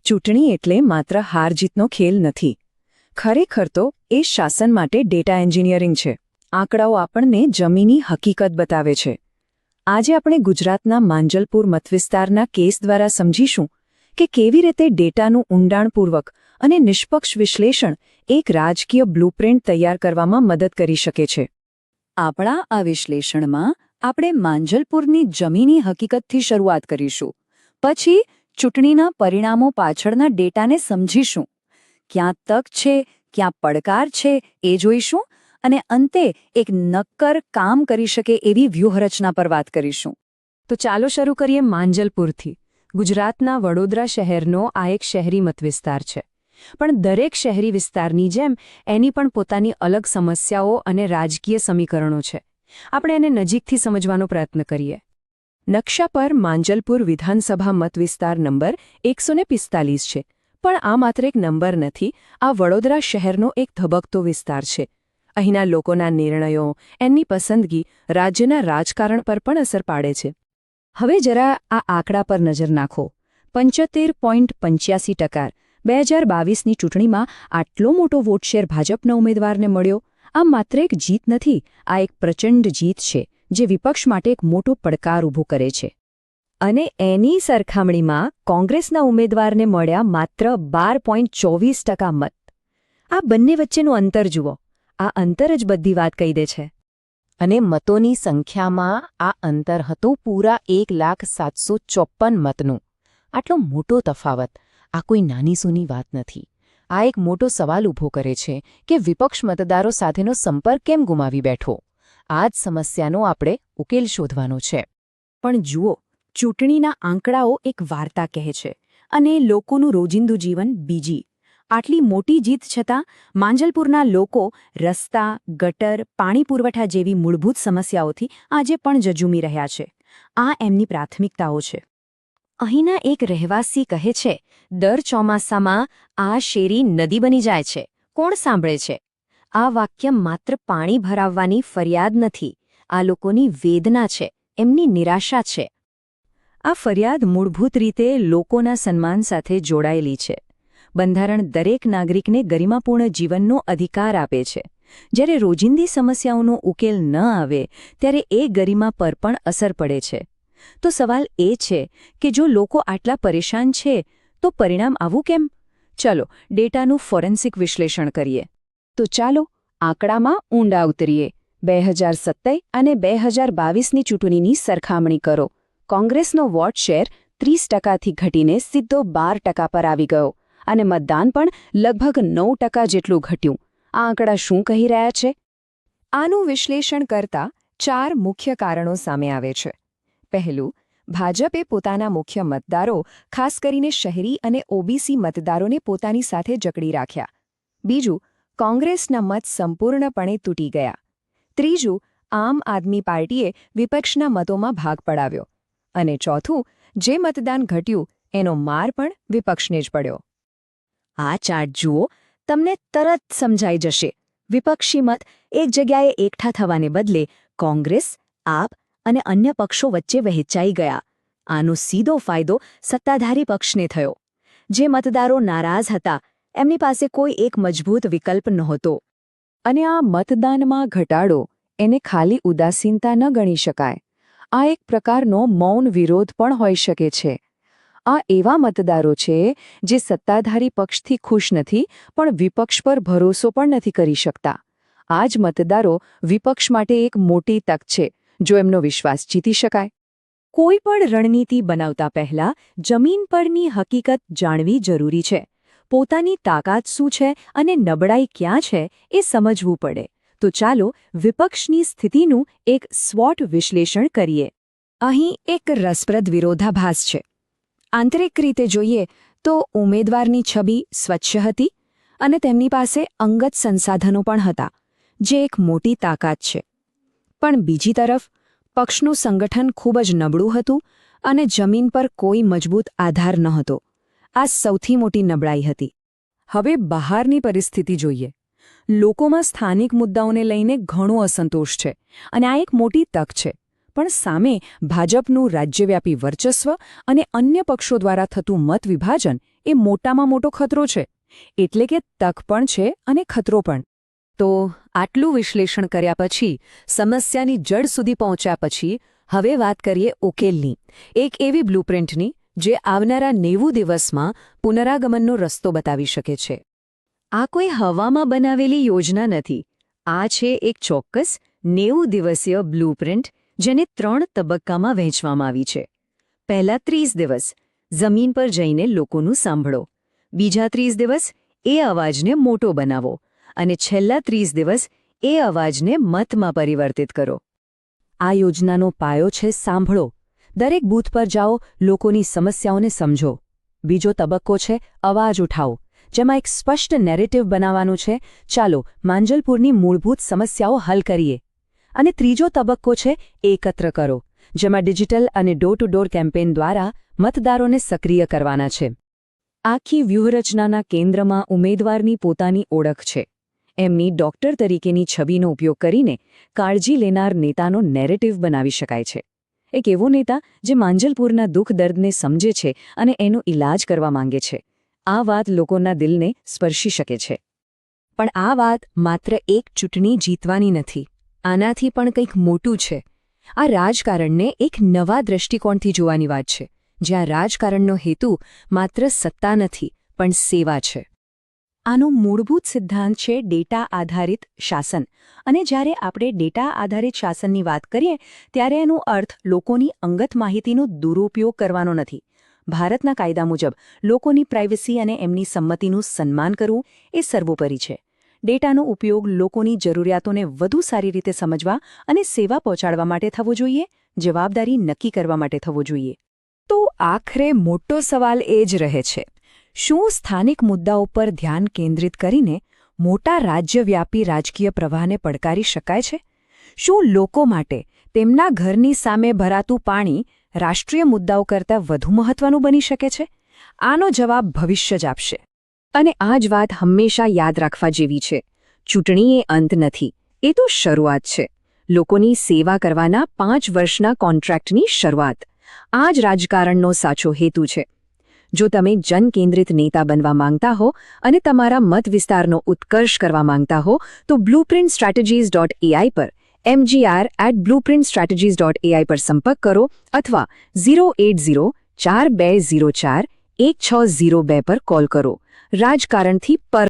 ચૂંટણી એટલે માત્ર હાર-જીતનો ખેલ નથી. ખરેખર તો એ શાસન માટે ડેટા એન્જિનિયરિંગ છે. આંકડાઓ આપણને જમીની હકીકત બતાવે છે. આજે આપણે ગુજરાતના માંજલપુર મતવિસ્તારના કેસ દ્વારા સમજીશું કે કેવી રીતે ડેટાનું ઊંડાણપૂર્વક અને નિષ્પક્ષ વિશ્લેષણ એક રાજકીય બ્લુપ્રિન્ટ તૈયાર કરવામાં મદદ કરી શકે છે. આપણા આ વિશ્લેષણમાં આપણે માંજલપુરની જમીની હકીકતથી શરૂઆત કરીશું. પછી ચૂંટણીના પરિણામો પાછળના ડેટાને સમજીશું. ક્યાં તક છે, ક્યાં પડકાર છે એ જોઈશું અને અંતે એક નક્કર કામ કરી શકે એવી વ્યૂહરચના પર વાત કરીશું. તો ચાલો શરૂ કરીએ માંજલપુરથી. ગુજરાતના વડોદરા શહેરનો આ એક શહેરી મતવિસ્તાર છે. પણ દરેક શહેરી વિસ્તારની જેમ એની પણ પોતાની અલગ સમસ્યાઓ અને રાજકીય સમીકરણો છે. આપણે એને નજીકથી સમજવાનો પ્રયત્ન કરીએ. નકશા પર માંજલપુર વિધાનસભા મતવિસ્તાર નંબર 145 છે. પણ આ માત્ર એક નંબર નથી, આ વડોદરા શહેરનો એક ધબકતો વિસ્તાર છે. અહીંના લોકોના નિર્ણયો, એમની પસંદગી રાજ્યના રાજકારણ પર પણ અસર પાડે છે. હવે જરા આ આંકડા પર નજર નાખો. 75.85% 2022ની ચૂંટણીમાં આટલો મોટો વોટશેર ભાજપના ઉમેદવારને મળ્યો. આ માત્ર એક જીત નથી, આ એક પ્રચંડ જીત છે જે વિપક્ષ માટે એક મોટો પડકાર ઊભો કરે છે. અને એની સરખામણીમાં કોંગ્રેસના ઉમેદવારને મળ્યા માત્ર 12.24% મત. આ બંને વચ્ચેનું અંતર જુઓ. આ અંતર જ બધી વાત કહી દે છે. અને મતોની સંખ્યામાં આ અંતર હતું પૂરા 1,754,000 મતનું. આટલો મોટો તફાવત આ કોઈ નાની સૂની વાત નથી. આ એક મોટો સવાલ ઊભો કરે છે કે વિપક્ષ મતદારો સાથેનો સંપર્ક કેમ ગુમાવી બેઠો. આ જ સમસ્યાનો આપણે ઉકેલ શોધવાનો છે. પણ જુઓ, ચૂંટણીના આંકડાઓ એક વાર્તા કહે છે અને લોકોનું રોજિંદુ જીવન બીજી. આટલી મોટી જીત છતાં માંજલપુરના લોકો રસ્તા, ગટર, પાણી પુરવઠા જેવી મૂળભૂત સમસ્યાઓથી આજે પણ ઝઝૂમી રહ્યા છે. આ એમની પ્રાથમિકતાઓ છે. અહીંના એક રહેવાસી કહે છે, દર ચોમાસામાં આ શેરી નદી બની જાય છે. કોણ સાંભળે છે? આ વાક્ય માત્ર પાણી ભરાવવાની ફરિયાદ નથી. આ લોકોની વેદના છે, એમની નિરાશા છે. આ ફરિયાદ મૂળભૂત રીતે લોકોના સન્માન સાથે જોડાયેલી છે. બંધારણ દરેક નાગરિકને ગરિમાપૂર્ણ જીવનનો અધિકાર આપે છે. જ્યારે રોજિંદી સમસ્યાઓનો ઉકેલ ન આવે ત્યારે એ ગરિમા પર પણ અસર પડે છે. તો સવાલ એ છે કે જો લોકો આટલા પરેશાન છે તો પરિણામ આવું કેમ? ચલો ડેટાનું ફોરેન્સિક વિશ્લેષણ કરીએ. તો ચાલો આંકડામાં ઊંડા ઉતરીએ. 2017 અને 2022ની ચૂંટણીની સરખામણી કરો. કોંગ્રેસનો વોટ શેર 30%થી ઘટીને સીધો 12% પર આવી ગયો અને મતદાન પણ લગભગ 9% જેટલું ઘટ્યું. આ આંકડા શું કહી રહ્યા છે? આનું વિશ્લેષણ કરતા 4 મુખ્ય કારણો સામે આવે છે. પહેલું, ભાજપે પોતાના મુખ્ય મતદારો, ખાસ કરીને શહેરી અને ઓબીસી મતદારોને પોતાની સાથે જકડી રાખ્યા. બીજું, કોંગ્રેસના મત સંપૂર્ણપણે તૂટી ગયા. ત્રીજું, આમ આદમી પાર્ટીએ વિપક્ષના મતોમાં ભાગ પડાવ્યો. અને ચોથું, જે મતદાન ઘટ્યું એનો માર પણ વિપક્ષને જ પડ્યો. આ ચાર્ટ જુઓ, તમને તરત સમજાઈ જશે. વિપક્ષી મત એક જગ્યાએ એકઠા થવાને બદલે કોંગ્રેસ, આપ અને અન્ય પક્ષો વચ્ચે વહેંચાઈ ગયા. આનો સીધો ફાયદો સત્તાધારી પક્ષને થયો. જે મતદારો નારાજ હતા એમની પાસે કોઈ એક મજબૂત વિકલ્પ નહોતો. અને આ મતદાનમાં ઘટાડો એને ખાલી ઉદાસીનતા ન ગણી શકાય. આ એક પ્રકારનો મૌન વિરોધ પણ હોઈ શકે છે. આ એવા મતદારો છે જે સત્તાધારી પક્ષથી ખુશ નથી પણ વિપક્ષ પર ભરોસો પણ નથી કરી શકતા. આ જ મતદારો વિપક્ષ માટે એક મોટી તક છે જો એમનો વિશ્વાસ જીતી શકાય. કોઈ પણ રણનીતિ બનાવતા પહેલા જમીન પરની હકીકત જાણવી જરૂરી છે. પોતાની તાકાત શું છે અને નબળાઈ ક્યાં છે એ સમજવું પડે. તો ચાલો વિપક્ષની સ્થિતિનું એક સ્વોટ વિશ્લેષણ કરીએ. અહીં એક રસપ્રદ વિરોધાભાસ છે. આંતરિક રીતે જોઈએ તો ઉમેદવારની છબી સ્વચ્છ હતી અને તેમની પાસે અંગત સંસાધનો પણ હતા, જે એક મોટી તાકાત છે. પણ બીજી તરફ પક્ષનું સંગઠન ખૂબ જ નબળું હતું અને જમીન પર કોઈ મજબૂત આધાર નહોતો. આ સૌથી મોટી નબળાઈ હતી. હવે બહારની પરિસ્થિતિ જોઈએ. લોકોમાં સ્થાનિક મુદ્દાઓને લઈને ઘણો અસંતોષ છે અને આ એક મોટી તક છે. પણ સામે ભાજપનું રાજ્યવ્યાપી વર્ચસ્વ અને અન્ય પક્ષો દ્વારા થતું મત વિભાજન એ મોટામાં મોટો ખતરો છે. એટલે કે તક પણ છે અને ખતરો પણ. તો આટલું વિશ્લેષણ કર્યા પછી, સમસ્યાની જડ સુધી પહોંચ્યા પછી, હવે વાત કરીએ ઉકેલની. એક એવી બ્લુપ્રિન્ટની જે આવનારા 90 દિવસમાં પુનરાગમનનો રસ્તો બતાવી શકે છે. આ કોઈ હવામાં બનાવેલી યોજના નથી. આ છે એક ચોક્કસ 90 દિવસીય બ્લુપ્રિન્ટ, જેને 3 તબક્કામાં વહેંચવામાં આવી છે. પહેલા 30 દિવસ જમીન પર જઈને લોકોનું સાંભળો. બીજા 30 દિવસ એ અવાજને મોટો બનાવો. અને છેલ્લા 30 દિવસ એ અવાજને મતમાં પરિવર્તિત કરો. આ યોજનાનો પાયો છે સાંભળો. દરેક બૂથ પર જાઓ, લોકોની સમસ્યાઓને સમજો. બીજો તબક્કો છે અવાજ ઉઠાવો, જેમાં એક સ્પષ્ટ નેરેટિવ બનાવવાનું છે, ચાલો માંજલપુરની મૂળભૂત સમસ્યાઓ હલ કરીએ. અને ત્રીજો તબક્કો છે એકત્ર કરો, જેમાં ડિજિટલ અને ડોર ટુ ડોર કેમ્પેઇન દ્વારા મતદારોને સક્રિય કરવાના છે. આખી વ્યૂહરચનાના કેન્દ્રમાં ઉમેદવારની પોતાની ઓળખ છે. એમની ડોક્ટર તરીકેની છબીનો ઉપયોગ કરીને કાળજી લેનાર નેતાનો નેરેટિવ બનાવી શકાય છે. એક એવો નેતા જે માંજલપુરના દુઃખ દર્દને સમજે છે અને એનો ઈલાજ કરવા માંગે છે. આ વાત લોકોના દિલને સ્પર્શી શકે છે. પણ આ વાત માત્ર એક ચૂંટણી જીતવાની નથી. આનાથી પણ કંઈક મોટું છે. આ રાજકારણને એક નવા દૃષ્ટિકોણથી જોવાની વાત છે, જ્યાં રાજકારણનો હેતુ માત્ર સત્તા નથી, પણ સેવા છે. આનો મૂળભૂત સિદ્ધાંત છે ડેટા આધારિત શાસન. અને જ્યારે આપણે ડેટા આધારિત શાસનની વાત કરીએ, ત્યારે એનો અર્થ લોકોની અંગત માહિતીનો દુરુપયોગ કરવાનો નથી. ભારતના કાયદા મુજબ લોકોની પ્રાઇવસી અને એમની સંમતિનું સન્માન કરવું એ સર્વોપરી છે. ડેટાનો ઉપયોગ લોકોની જરૂરિયાતોને વધુ સારી રીતે સમજવા અને સેવા પહોંચાડવા માટે થવો જોઈએ, જવાબદારી નક્કી કરવા માટે થવો જોઈએ. તો આખરે મોટો સવાલ એ જ રહે છે, શું સ્થાનિક મુદ્દાઓ પર ધ્યાન કેન્દ્રિત કરીને મોટા રાજ્યવ્યાપી રાજકીય પ્રવાહને પડકારી શકાય છે? શું લોકો માટે તેમના ઘરની સામે ભરાતું પાણી રાષ્ટ્રીય મુદ્દાઓ કરતાં વધુ મહત્વનું બની શકે છે? આનો જવાબ ભવિષ્ય જ આપશે. અને આ જ વાત હંમેશા યાદ રાખવા જેવી છે. ચૂંટણી એ અંત નથી, એ તો શરૂઆત છે. લોકોની સેવા કરવાના 5 વર્ષના કોન્ટ્રાક્ટની શરૂઆત. આ જ રાજકારણનો સાચો હેતુ છે. જો તમે જનકેન્દ્રિત નેતા બનવા માંગતા હો અને તમારા મત વિસ્તારનો ઉત્કર્ષ કરવા માંગતા હો, તો blueprintstrategies.ai પર mgr@blueprintstrategies.ai પર સંપર્ક કરો અથવા 08042041602 પર કોલ કરો. રાજકારણથી પર